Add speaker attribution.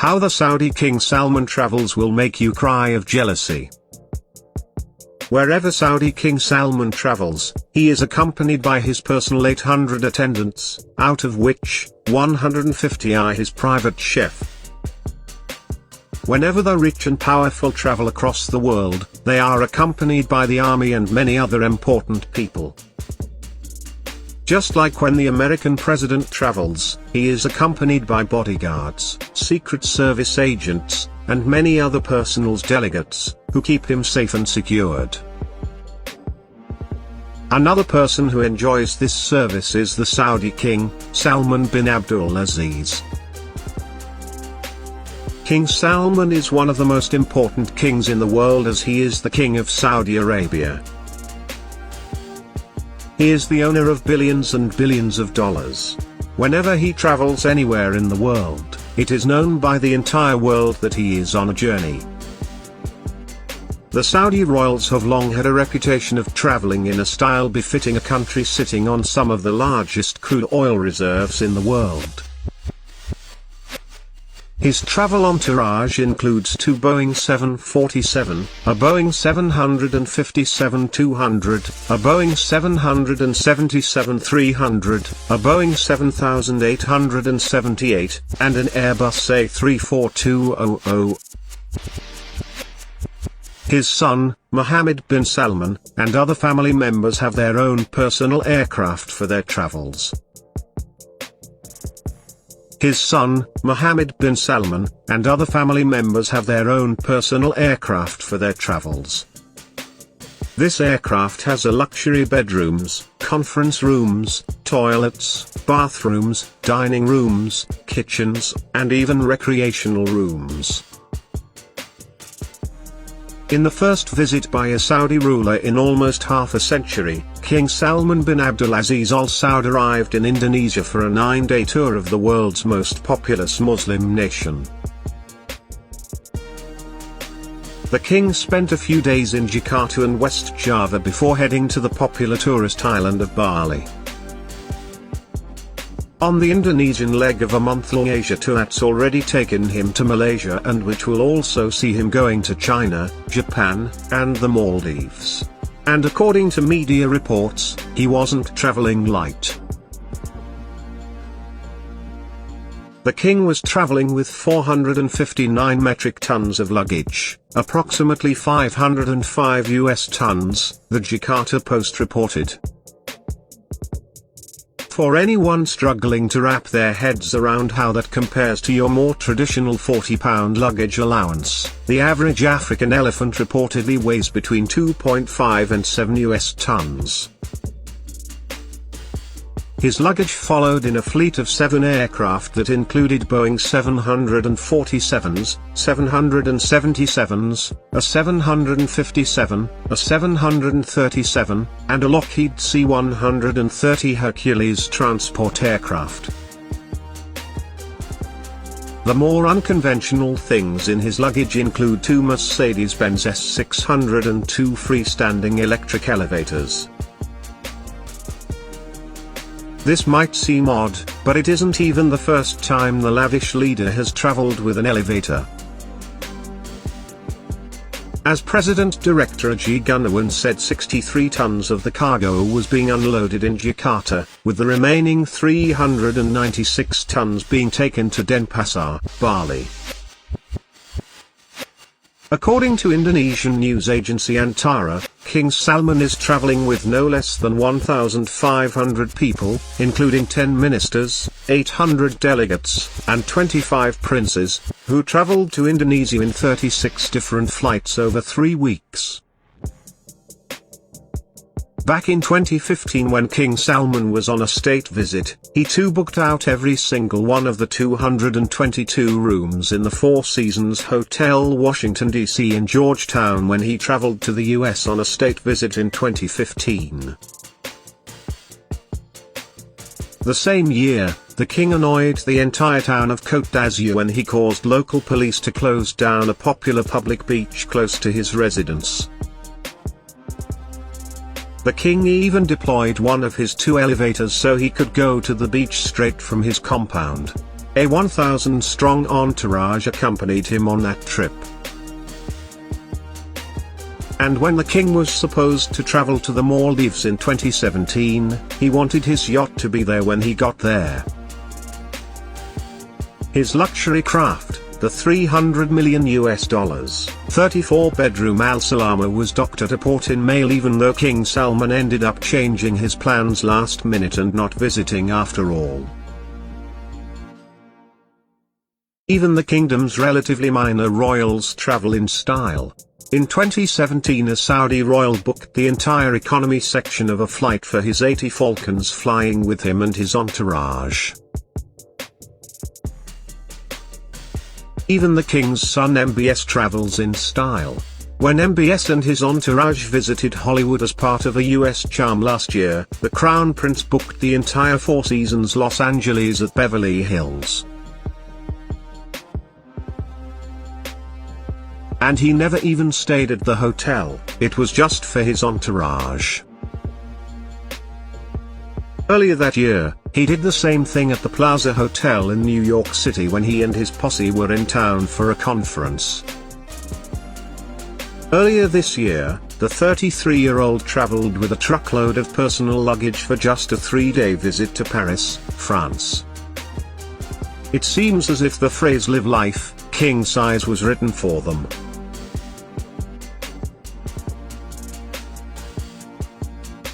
Speaker 1: How the Saudi King Salman travels will make you cry of jealousy. Wherever Saudi King Salman travels, he is accompanied by his personal 800 attendants, out of which 150 are his private chef. Whenever the rich and powerful travel across the world, they are accompanied by the army and many other important people. Just like when the American president travels, he is accompanied by bodyguards, Secret Service agents, and many other personal delegates, who keep him safe and secured. Another person who enjoys this service is the Saudi King, Salman bin Abdulaziz. King Salman is one of the most important kings in the world, as he is the King of Saudi Arabia. He is the owner of billions and billions of dollars. Whenever he travels anywhere in the world, it is known by the entire world that he is on a journey. The Saudi royals have long had a reputation of traveling in a style befitting a country sitting on some of the largest crude oil reserves in the world. His travel entourage includes two Boeing 747, a Boeing 757-200, a Boeing 777-300, a Boeing 7878, and an Airbus A34000. His son, Mohammed bin Salman, and other family members have their own personal aircraft for their travels. His son, Mohammed bin Salman, and other family members have their own personal aircraft for their travels. This aircraft has a luxury bedrooms, conference rooms, toilets, bathrooms, dining rooms, kitchens, and even recreational rooms. In the first visit by a Saudi ruler in almost half a century, King Salman bin Abdulaziz Al Saud arrived in Indonesia for a 9-day tour of the world's most populous Muslim nation. The king spent a few days in Jakarta and West Java before heading to the popular tourist island of Bali. On the Indonesian leg of a month-long Asia tour that's already taken him to Malaysia, and which will also see him going to China, Japan, and the Maldives. And according to media reports, he wasn't traveling light. The king was traveling with 459 metric tons of luggage, approximately 505 US tons, the Jakarta Post reported. For anyone struggling to wrap their heads around how that compares to your more traditional 40-pound luggage allowance, the average African elephant reportedly weighs between 2.5 and 7 US tons. His luggage followed in a fleet of 7 aircraft that included Boeing 747s, 777s, a 757, a 737, and a Lockheed C-130 Hercules transport aircraft. The more unconventional things in his luggage include 2 Mercedes-Benz S600 and 2 freestanding electric elevators. This might seem odd, but it isn't even the first time the lavish leader has traveled with an elevator. As President Director Haji Gunawan said, 63 tons of the cargo was being unloaded in Jakarta, with the remaining 396 tons being taken to Denpasar, Bali. According to Indonesian news agency Antara, King Salman is traveling with no less than 1,500 people, including 10 ministers, 800 delegates, and 25 princes, who traveled to Indonesia in 36 different flights over 3 weeks. Back in 2015, when King Salman was on a state visit, he too booked out every single one of the 222 rooms in the Four Seasons Hotel Washington, D.C. in Georgetown when he traveled to the US on a state visit in 2015. The same year, the king annoyed the entire town of Côte d'Azur when he caused local police to close down a popular public beach close to his residence. The king even deployed one of his 2 elevators so he could go to the beach straight from his compound. A 1,000-strong entourage accompanied him on that trip. And when the king was supposed to travel to the Maldives in 2017, he wanted his yacht to be there when he got there. His luxury craft, the $300 million 34-bedroom Al Salama, was docked at a port in Mail, even though King Salman ended up changing his plans last minute and not visiting after all. Even the kingdom's relatively minor royals travel in style. In 2017, a Saudi royal booked the entire economy section of a flight for his 80 Falcons, flying with him and his entourage. Even the king's son MBS travels in style. When MBS and his entourage visited Hollywood as part of a US charm last year, the Crown Prince booked the entire Four Seasons Los Angeles at Beverly Hills. And he never even stayed at the hotel, it was just for his entourage. Earlier that year, he did the same thing at the Plaza Hotel in New York City when he and his posse were in town for a conference. Earlier this year, the 33-year-old traveled with a truckload of personal luggage for just a 3-day visit to Paris, France. It seems as if the phrase "live life, king size" was written for them.